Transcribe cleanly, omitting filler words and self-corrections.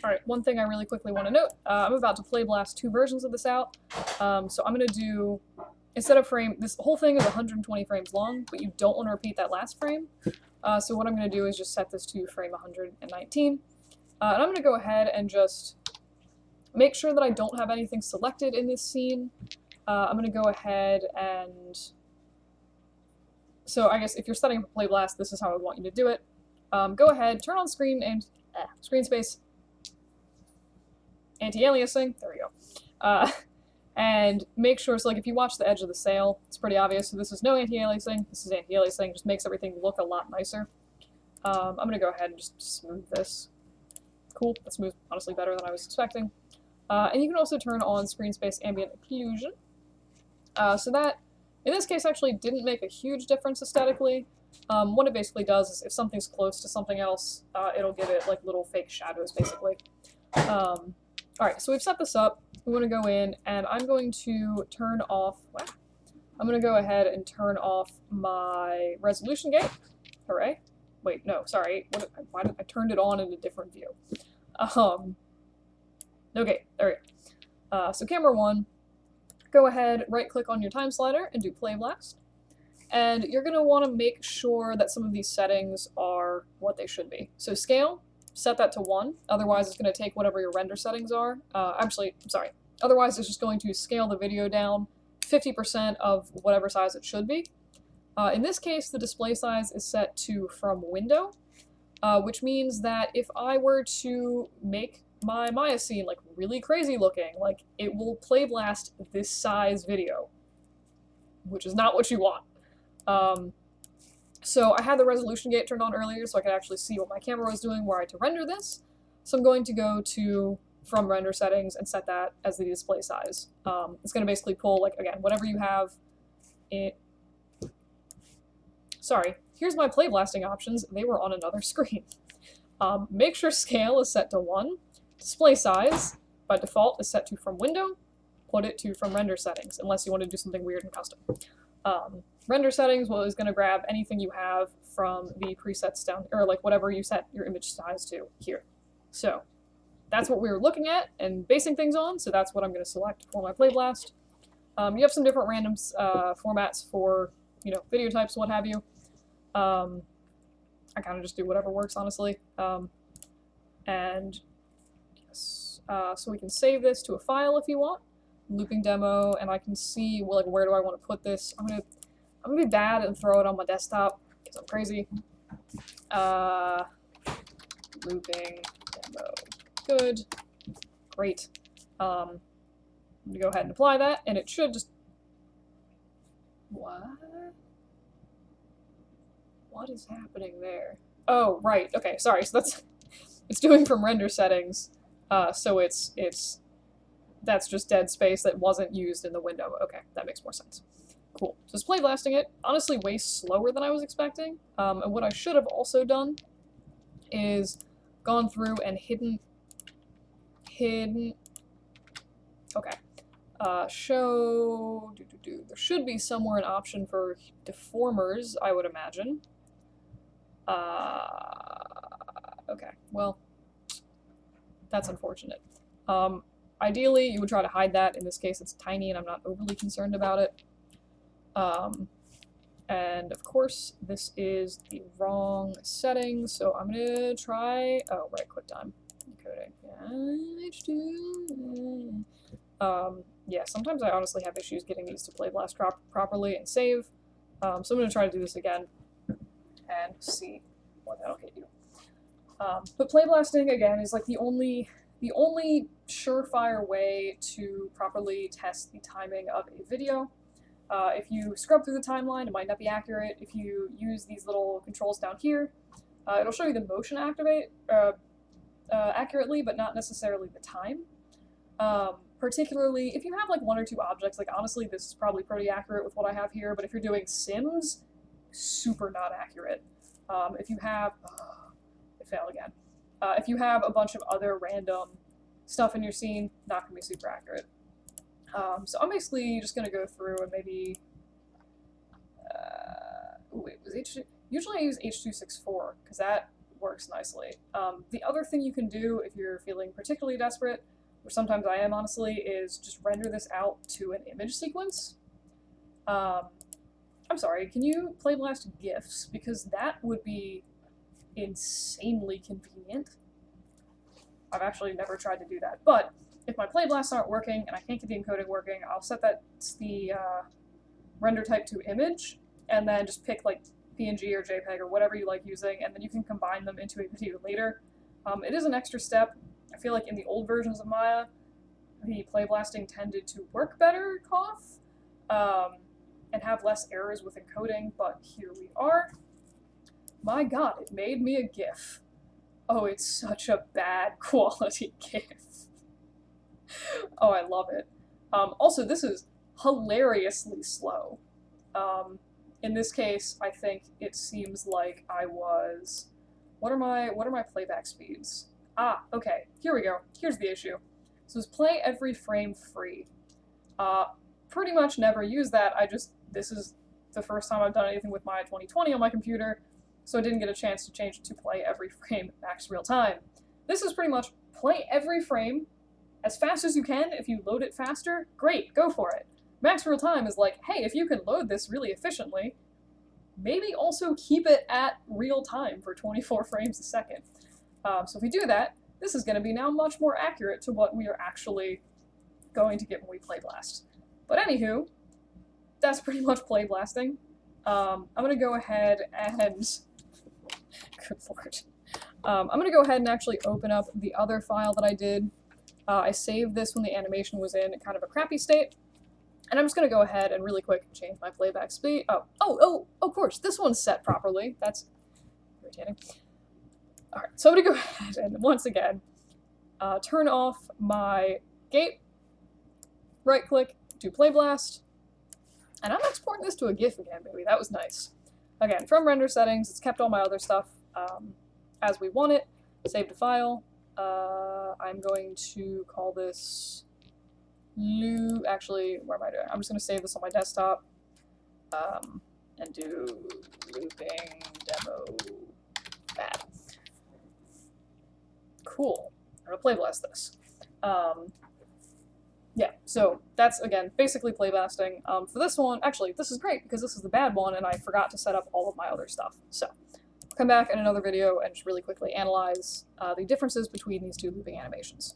Alright, one thing I really quickly want to note, I'm about to play blast 2 versions of this out, so I'm going to do, instead of frame, this whole thing is 120 frames long, but you don't want to repeat that last frame, so what I'm going to do is just set this to frame 119, and I'm going to go ahead and just make sure that I don't have anything selected in this scene. I'm going to go ahead and, so I guess if you're setting up a play blast, this is how I want you to do it. Go ahead, turn on screen and screen space, anti-aliasing, there we go. And make sure, so like if you watch the edge of the sail, it's pretty obvious, so this is no anti-aliasing, this is anti-aliasing, just makes everything look a lot nicer. I'm gonna go ahead and just smooth this. Cool, that smooth honestly better than I was expecting. And you can also turn on screen space ambient occlusion. So that, in this case, actually didn't make a huge difference aesthetically. What it basically does is if something's close to something else, it'll give it like little fake shadows, basically. Alright, so we've set this up. We want to go in, and I'm going to turn off, what? I'm going to go ahead and turn off my resolution gate. Hooray. Wait, no, sorry. Why did I turned it on in a different view? Okay, there we go. So camera 1, go ahead, right-click on your time slider, and do Play Blast. And you're going to want to make sure that some of these settings are what they should be. So scale, set that to 1, otherwise it's going to take whatever your render settings are. Actually, I'm sorry. Otherwise it's just going to scale the video down 50% of whatever size it should be. In this case, the display size is set to from window, which means that if I were to make my Maya scene like really crazy looking, like it will play blast this size video, which is not what you want. So I had the resolution gate turned on earlier so I could actually see what my camera was doing were I to render this. So I'm going to go to from render settings and set that as the display size. It's going to basically pull, like, again, whatever you have. Sorry, here's my play blasting options. They were on another screen. Make sure scale is set to 1. Display size, by default, is set to from window. Put it to from render settings, unless you want to do something weird and custom. Render settings is going to grab anything you have from the presets down, or like whatever you set your image size to here. So that's what we were looking at and basing things on, so that's what I'm going to select for my play blast. You have some different random formats for, you know, video types, what have you. I kind of just do whatever works, honestly. And yes, so we can save this to a file if you want. Looping demo, and I can see, well, like, where do I want to put this. I'm gonna be bad and throw it on my desktop because I'm crazy. Looping demo, good, great. I'm gonna go ahead and apply that, and it should just, what is happening there? Oh, right, okay, sorry, so that's, it's doing from render settings, so that's just dead space that wasn't used in the window. Okay, that makes more sense. Cool. So it's play blasting it, honestly way slower than I was expecting. And what I should have also done is gone through and hidden, okay. Show, there should be somewhere an option for deformers, I would imagine. Okay, well, that's unfortunate. Ideally, you would try to hide that. In this case, it's tiny and I'm not overly concerned about it. And of course, this is the wrong setting, so I'm gonna try, oh, right, QuickTime encoding. H2. Yeah, sometimes I honestly have issues getting these to play blast properly and save. So I'm gonna try to do this again and see what that'll get you. But play blasting, again, is like the only surefire way to properly test the timing of a video. If you scrub through the timeline, it might not be accurate. If you use these little controls down here, it'll show you the motion accurately, but not necessarily the time. Particularly if you have like 1 or 2 objects, like honestly this is probably pretty accurate with what I have here, but if you're doing Sims, super not accurate. If you have, it failed again. If you have a bunch of other random stuff in your scene, not going to be super accurate. So I'm basically just going to go through and maybe, wait, was H2, usually I use H.264, because that works nicely. The other thing you can do if you're feeling particularly desperate, which sometimes I am honestly, is just render this out to an image sequence. I'm sorry, can you Playblast GIFs? Because that would be insanely convenient. I've actually never tried to do that, but if my Playblasts aren't working and I can't get the encoding working, I'll set the render type to image, and then just pick like PNG or JPEG or whatever you like using, and then you can combine them into a video later. It is an extra step. I feel like in the old versions of Maya, the Playblasting tended to work better, and have less errors with encoding, but here we are. My god, it made me a GIF. Oh, it's such a bad quality GIF. Oh, I love it. Also, this is hilariously slow. In this case, I think it seems like I was... What are my playback speeds? Ah, okay, here we go. Here's the issue. So it's play every frame free. Pretty much never use that. This is the first time I've done anything with Maya 2020 on my computer, so I didn't get a chance to change it to play every frame max real time. This is pretty much play every frame as fast as you can. If you load it faster, great, go for it. Max real time is like, hey, if you can load this really efficiently, maybe also keep it at real time for 24 frames a second. So if we do that, this is going to be now much more accurate to what we are actually going to get when we Playblast. But anywho, that's pretty much Playblasting. I'm going to go ahead and... Good lord. I'm going to go ahead and actually open up the other file that I did. I saved this when the animation was in kind of a crappy state. And I'm just going to go ahead and really quick change my playback speed. Oh, of course, this one's set properly. That's irritating. Alright, so I'm going to go ahead and, once again, turn off my gate, right-click, do Playblast, and I'm exporting this to a GIF again, baby. That was nice. Again, from render settings, it's kept all my other stuff as we want it. Saved a file. I'm going to call this actually, what am I doing? I'm just going to save this on my desktop and do looping demo bad. Cool. I'm going to Playblast this. Yeah, so that's, again, basically Playblasting. For this one, actually, this is great because this is the bad one and I forgot to set up all of my other stuff. So, I'll come back in another video and just really quickly analyze the differences between these two looping animations.